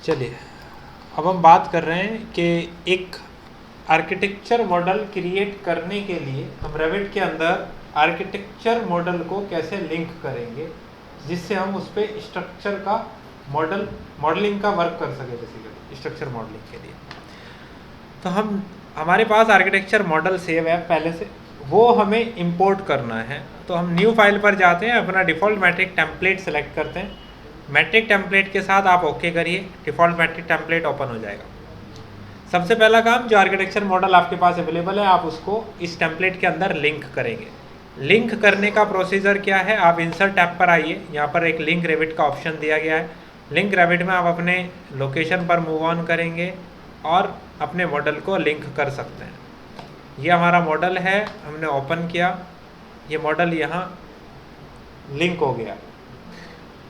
चलिए अब हम बात कर रहे हैं कि एक आर्किटेक्चर मॉडल क्रिएट करने के लिए हम रेविट के अंदर आर्किटेक्चर मॉडल को कैसे लिंक करेंगे जिससे हम उस पर स्ट्रक्चर का मॉडलिंग का वर्क कर सके बेसिकली स्ट्रक्चर मॉडलिंग के लिए। तो हमारे पास आर्किटेक्चर मॉडल सेव है पहले से, वो हमें इंपोर्ट करना है। तो हम न्यू फाइल पर जाते हैं, अपना डिफ़ॉल्ट मैट्रिक टेम्पलेट सेलेक्ट करते हैं, मैट्रिक टेम्पलेट के साथ आप ओके करिए, डिफ़ॉल्ट मैट्रिक टेम्पलेट ओपन हो जाएगा। सबसे पहला काम, जो आर्किटेक्चर मॉडल आपके पास अवेलेबल है आप उसको इस टेम्पलेट के अंदर लिंक करेंगे। लिंक करने का प्रोसीजर क्या है, आप इंसर्ट टैब पर आइए, यहाँ पर एक लिंक रेविट का ऑप्शन दिया गया है। लिंक रेविट में आप अपने लोकेशन पर मूव ऑन करेंगे और अपने मॉडल को लिंक कर सकते हैं। ये हमारा मॉडल है, हमने ओपन किया, ये मॉडल यहाँ लिंक हो गया।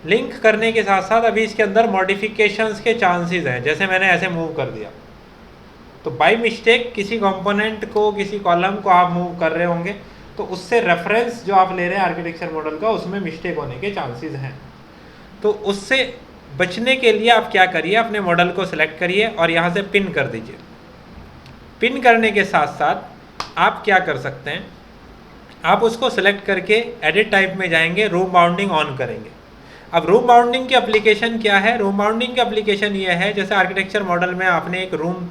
लिंक करने के साथ साथ अभी इसके अंदर मॉडिफिकेशंस के चांसेस हैं, जैसे मैंने ऐसे मूव कर दिया तो बाय मिस्टेक किसी कंपोनेंट को, किसी कॉलम को आप मूव कर रहे होंगे तो उससे रेफरेंस जो आप ले रहे हैं आर्किटेक्चर मॉडल का उसमें मिस्टेक होने के चांसेस हैं। तो उससे बचने के लिए आप क्या करिए, अपने मॉडल को सिलेक्ट करिए और यहाँ से पिन कर दीजिए। पिन करने के साथ साथ आप क्या कर सकते हैं, आप उसको सिलेक्ट करके एडिट टाइप में जाएंगे, रूम बाउंडिंग ऑन करेंगे। अब रूम बाउंडिंग की एप्लीकेशन क्या है, रूम बाउंडिंग की एप्लीकेशन ये है, जैसे आर्किटेक्चर मॉडल में आपने एक रूम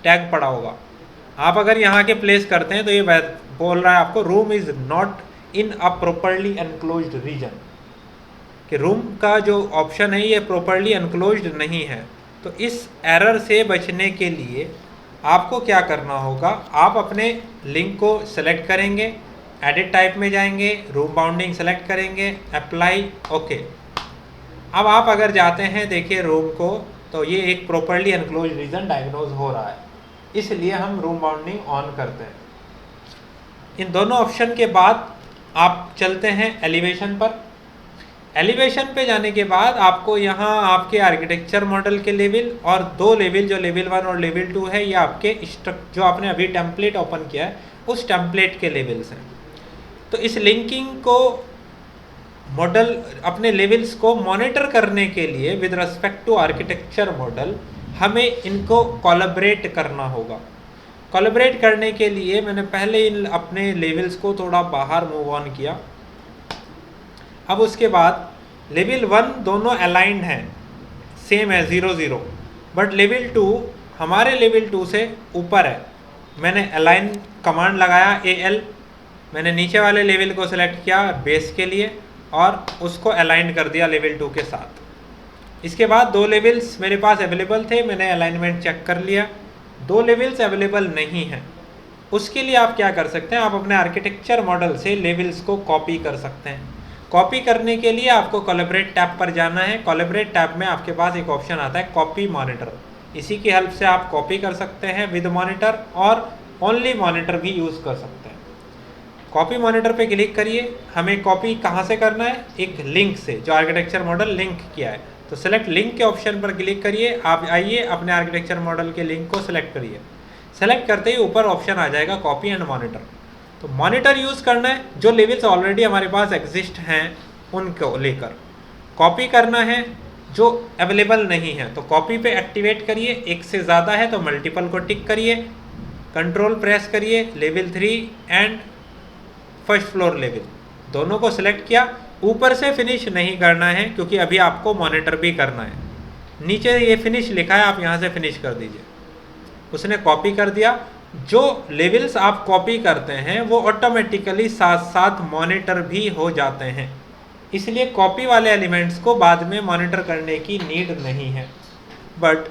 टैग पढ़ा होगा, आप अगर यहाँ के प्लेस करते हैं तो ये बोल रहा है आपको room is not in a properly enclosed region, कि रूम का जो ऑप्शन है ये प्रॉपरली एनक्लोज्ड नहीं है। तो इस एरर से बचने के लिए आपको क्या करना होगा, आप अपने लिंक को सेलेक्ट करेंगे, एडिट टाइप में जाएंगे, रूम बाउंडिंग सेलेक्ट करेंगे, अप्लाई, ओके। अब आप अगर जाते हैं देखिए रूम को, तो ये एक प्रॉपरली एनक्लोज्ड रीजन डायग्नोज हो रहा है, इसलिए हम रूम बाउंडिंग ऑन करते हैं। इन दोनों ऑप्शन के बाद आप चलते हैं एलिवेशन पर। एलिवेशन पे जाने के बाद आपको यहाँ आपके आर्किटेक्चर मॉडल के लेवल और दो लेवल, जो लेवल 1 और लेवल 2 है, ये आपके जो आपने अभी टेम्पलेट ओपन किया है उस टेम्पलेट के लेवल्स हैं। तो इस लिंकिंग को मॉडल अपने लेवल्स को मॉनिटर करने के लिए with respect to architecture model हमें इनको कोलैबोरेट करना होगा। कोलैबोरेट करने के लिए मैंने पहले इन अपने लेवल्स को थोड़ा बाहर मूव ऑन किया। अब उसके बाद लेवल 1 दोनों अलाइंड हैं, सेम है 0 0, बट लेवल 2 हमारे लेवल 2 से ऊपर है। मैंने अलाइन कमांड लगाया AL, मैंने नीचे वाले लेवल को सिलेक्ट किया बेस के लिए और उसको अलाइन कर दिया लेवल 2 के साथ। इसके बाद दो लेवल्स मेरे पास अवेलेबल थे, मैंने अलाइनमेंट चेक कर लिया, दो लेवल्स अवेलेबल नहीं हैं। उसके लिए आप क्या कर सकते हैं, आप अपने आर्किटेक्चर मॉडल से लेवल्स को कॉपी कर सकते हैं। कॉपी करने के लिए आपको कोलैबोरेट टैब पर जाना है। कोलैबोरेट टैब में आपके पास एक ऑप्शन आता है कॉपी मॉनिटर, इसी की हेल्प से आप कॉपी कर सकते हैं विद मॉनिटर और ओनली मॉनिटर भी यूज़ कर सकते हैं। कॉपी मॉनिटर पे क्लिक करिए। हमें कॉपी कहाँ से करना है, एक लिंक से, जो आर्किटेक्चर मॉडल लिंक किया है। तो सेलेक्ट लिंक के ऑप्शन पर क्लिक करिए, आप आइए अपने आर्किटेक्चर मॉडल के लिंक को सिलेक्ट करिए। सेलेक्ट करते ही ऊपर ऑप्शन आ जाएगा कॉपी एंड मॉनिटर। तो मॉनिटर यूज़ करना है, जो लेवल्स ऑलरेडी हमारे पास एग्जिस्ट हैं उनको लेकर। कॉपी करना है जो अवेलेबल नहीं है, तो कॉपी पे एक्टिवेट करिए, एक से ज़्यादा है तो मल्टीपल को टिक करिए, कंट्रोल प्रेस करिए, level 3 and first floor level दोनों को सिलेक्ट किया। ऊपर से फिनिश नहीं करना है क्योंकि अभी आपको मॉनिटर भी करना है। नीचे ये फिनिश लिखा है, आप यहाँ से फिनिश कर दीजिए। उसने कॉपी कर दिया। जो लेवल्स आप कॉपी करते हैं वो ऑटोमेटिकली साथ साथ मॉनिटर भी हो जाते हैं, इसलिए कॉपी वाले एलिमेंट्स को बाद में मॉनिटर करने की नीड नहीं है। बट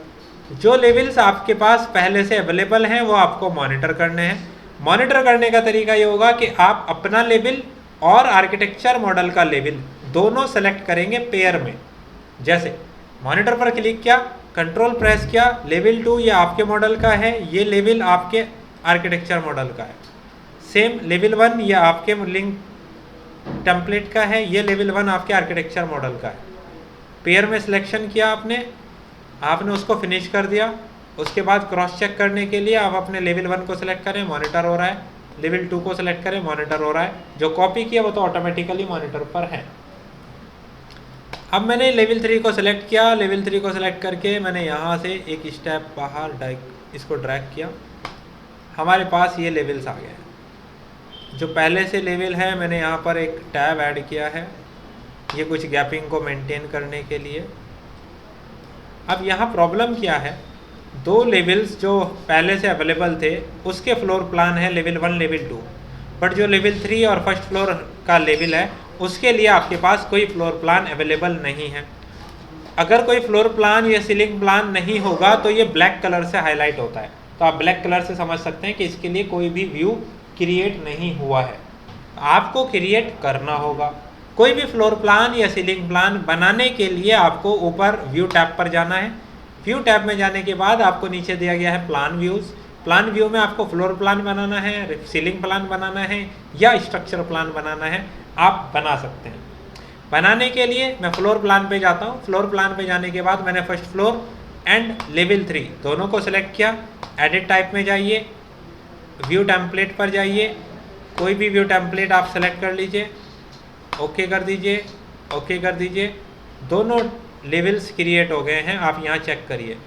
जो लेवल्स आपके पास पहले से अवेलेबल हैं वो आपको मॉनिटर करने हैं। मॉनिटर करने का तरीका ये होगा कि आप अपना लेवल और आर्किटेक्चर मॉडल का लेवल दोनों सेलेक्ट करेंगे पेयर में। जैसे मॉनिटर पर क्लिक किया, कंट्रोल प्रेस किया, लेवल 2 ये आपके मॉडल का है, ये लेवल आपके आर्किटेक्चर मॉडल का है। सेम लेवल 1 ये आपके लिंक टेम्पलेट का है, ये लेवल 1 आपके आर्किटेक्चर मॉडल का है। पेयर में सिलेक्शन किया आपने उसको फिनिश कर दिया। उसके बाद क्रॉस चेक करने के लिए आप अपने लेवल 1 को सिलेक्ट करें, मॉनिटर हो रहा है, लेवल 2 को सिलेक्ट करें, मॉनिटर हो रहा है। जो कॉपी किया वो तो ऑटोमेटिकली मॉनिटर पर है। अब मैंने लेवल 3 को सिलेक्ट किया, लेवल 3 को सिलेक्ट करके मैंने यहाँ से एक स्टेप बाहर इसको ड्रैग किया, हमारे पास ये लेवल्स आ गए हैं। जो पहले से लेवल है मैंने यहाँ पर एक टैब ऐड किया है, ये कुछ गैपिंग को मेंटेन करने के लिए। अब यहाँ प्रॉब्लम क्या है, दो लेवल्स जो पहले से अवेलेबल थे उसके फ्लोर प्लान है लेवल 1 लेवल 2, बट जो लेवल 3 और फर्स्ट फ्लोर का लेवल है उसके लिए आपके पास कोई फ्लोर प्लान अवेलेबल नहीं है। अगर कोई फ्लोर प्लान या सीलिंग प्लान नहीं होगा तो ये ब्लैक कलर से हाईलाइट होता है, तो आप ब्लैक कलर से समझ सकते हैं कि इसके लिए कोई भी व्यू क्रिएट नहीं हुआ है। आपको क्रिएट करना होगा। कोई भी फ्लोर प्लान या सीलिंग प्लान बनाने के लिए आपको ऊपर व्यू टैब पर जाना है। व्यू टैब में जाने के बाद आपको नीचे दिया गया है प्लान व्यूज़। प्लान व्यू में आपको फ्लोर प्लान बनाना है, सीलिंग प्लान बनाना है या स्ट्रक्चर प्लान बनाना है, आप बना सकते हैं। बनाने के लिए मैं फ्लोर प्लान पे जाता हूँ। फ्लोर प्लान पे जाने के बाद मैंने फर्स्ट फ्लोर एंड लेवल 3 दोनों को सिलेक्ट किया। एडिट टाइप में जाइए, व्यू टेम्पलेट पर जाइए, कोई भी व्यू टेम्पलेट आप सेलेक्ट कर लीजिए, ओके कर दीजिए, ओके कर दीजिए। दोनों लेवल्स क्रिएट हो गए हैं, आप यहाँ चेक करिए।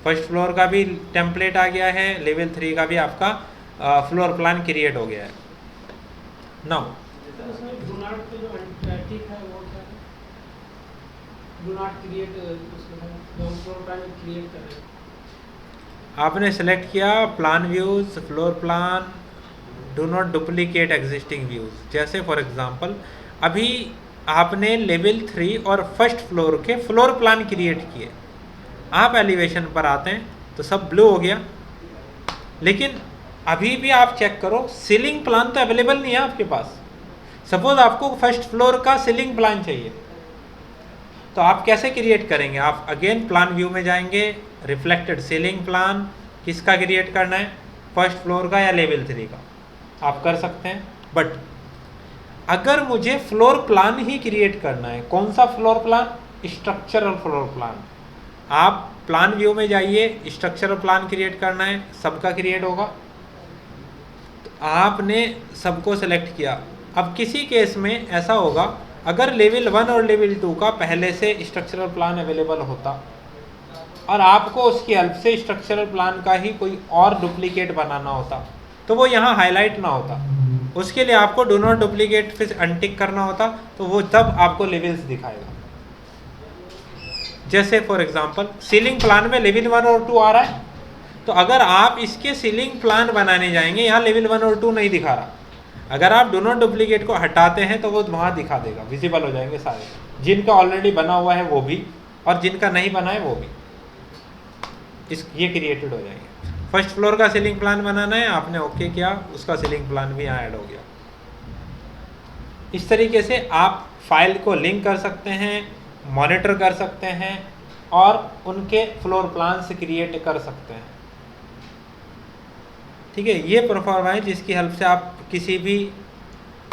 फर्स्ट फ्लोर का भी टेम्पलेट आ गया है, लेवल 3 का भी आपका फ्लोर प्लान क्रिएट हो गया है। नाउ आपने सेलेक्ट किया plan views, floor plan, do not duplicate existing views. जैसे फॉर एग्जांपल अभी आपने लेवल 3 और फर्स्ट फ्लोर के फ्लोर प्लान क्रिएट किए, आप एलिवेशन पर आते हैं तो सब ब्लू हो गया, लेकिन अभी भी आप चेक करो सीलिंग प्लान तो अवेलेबल नहीं है आपके पास। सपोज आपको फर्स्ट फ्लोर का सीलिंग प्लान चाहिए, तो आप कैसे क्रिएट करेंगे? आप अगेन प्लान व्यू में जाएंगे, रिफ्लेक्टेड सीलिंग प्लान किसका क्रिएट करना है, फर्स्ट फ्लोर का या लेवल 3 का, आप कर सकते हैं। बट अगर मुझे फ्लोर प्लान ही क्रिएट करना है, कौन सा floor plan? Structural floor plan. आप प्लान व्यू में जाइए, स्ट्रक्चरल प्लान क्रिएट करना है, सबका क्रिएट होगा। तो आपने सबको सेलेक्ट किया। अब किसी केस में ऐसा होगा, अगर लेवल 1 और लेवल 2 का पहले से स्ट्रक्चरल प्लान अवेलेबल होता और आपको उसकी हेल्प से स्ट्रक्चरल प्लान का ही कोई और डुप्लीकेट बनाना होता, तो वो यहाँ हाईलाइट ना होता। उसके लिए आपको डू नॉट डुप्लीकेट फिर अनटिक करना होता, तो वो तब आपको लेवल्स दिखाएगा। जैसे फॉर एग्जांपल सीलिंग प्लान में लेवल 1 और 2 आ रहा है, तो अगर आप इसके सीलिंग प्लान बनाने जाएंगे, यहाँ लेवल 1 और 2 नहीं दिखा रहा, अगर आप डू नॉट डुप्लीकेट को हटाते हैं तो वो वहाँ दिखा देगा, विजिबल हो जाएंगे सारे, जिनका ऑलरेडी बना हुआ है वो भी और जिनका नहीं बना है वो भी, ये क्रिएटेड हो जाएंगे। फर्स्ट फ्लोर का सीलिंग प्लान बनाना है, आपने ओके किया, उसका सीलिंग प्लान भी यहाँ ऐड हो गया। इस तरीके से आप फाइल को लिंक कर सकते हैं, मॉनिटर कर सकते हैं और उनके फ्लोर प्लान्स क्रिएट कर सकते हैं। ठीक है, ये प्रोफाइल है जिसकी हेल्प से आप किसी भी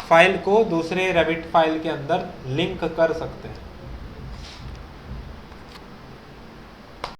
फाइल को दूसरे रेविट फाइल के अंदर लिंक कर सकते हैं।